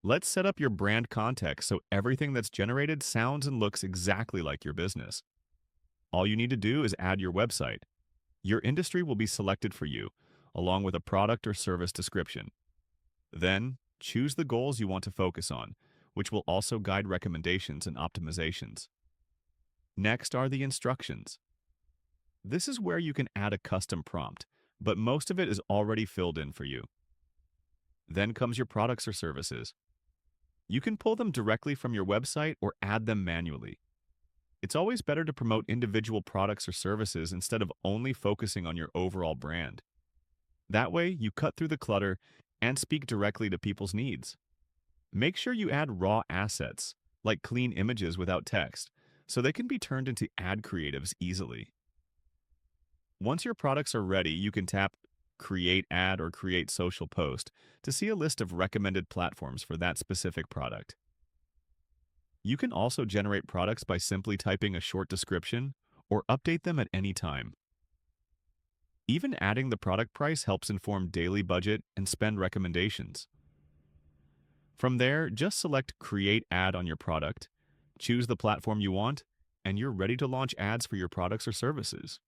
Let's set up your brand context so everything that's generated sounds and looks exactly like your business. All you need to do is add your website. Your industry will be selected for you, along with a product or service description. Then, choose the goals you want to focus on, which will also guide recommendations and optimizations. Next are the instructions. This is where you can add a custom prompt, but most of it is already filled in for you. Then comes your products or services. You can pull them directly from your website or add them manually. It's always better to promote individual products or services instead of only focusing on your overall brand. That way, you cut through the clutter and speak directly to people's needs. Make sure you add raw assets, like clean images without text, so they can be turned into ad creatives easily. Once your products are ready, you can tap Create Ad or Create Social Post to see a list of recommended platforms for that specific product. You can also generate products by simply typing a short description or update them at any time. Even adding the product price helps inform daily budget and spend recommendations. From there, just select Create Ad on your product, choose the platform you want, and you're ready to launch ads for your products or services.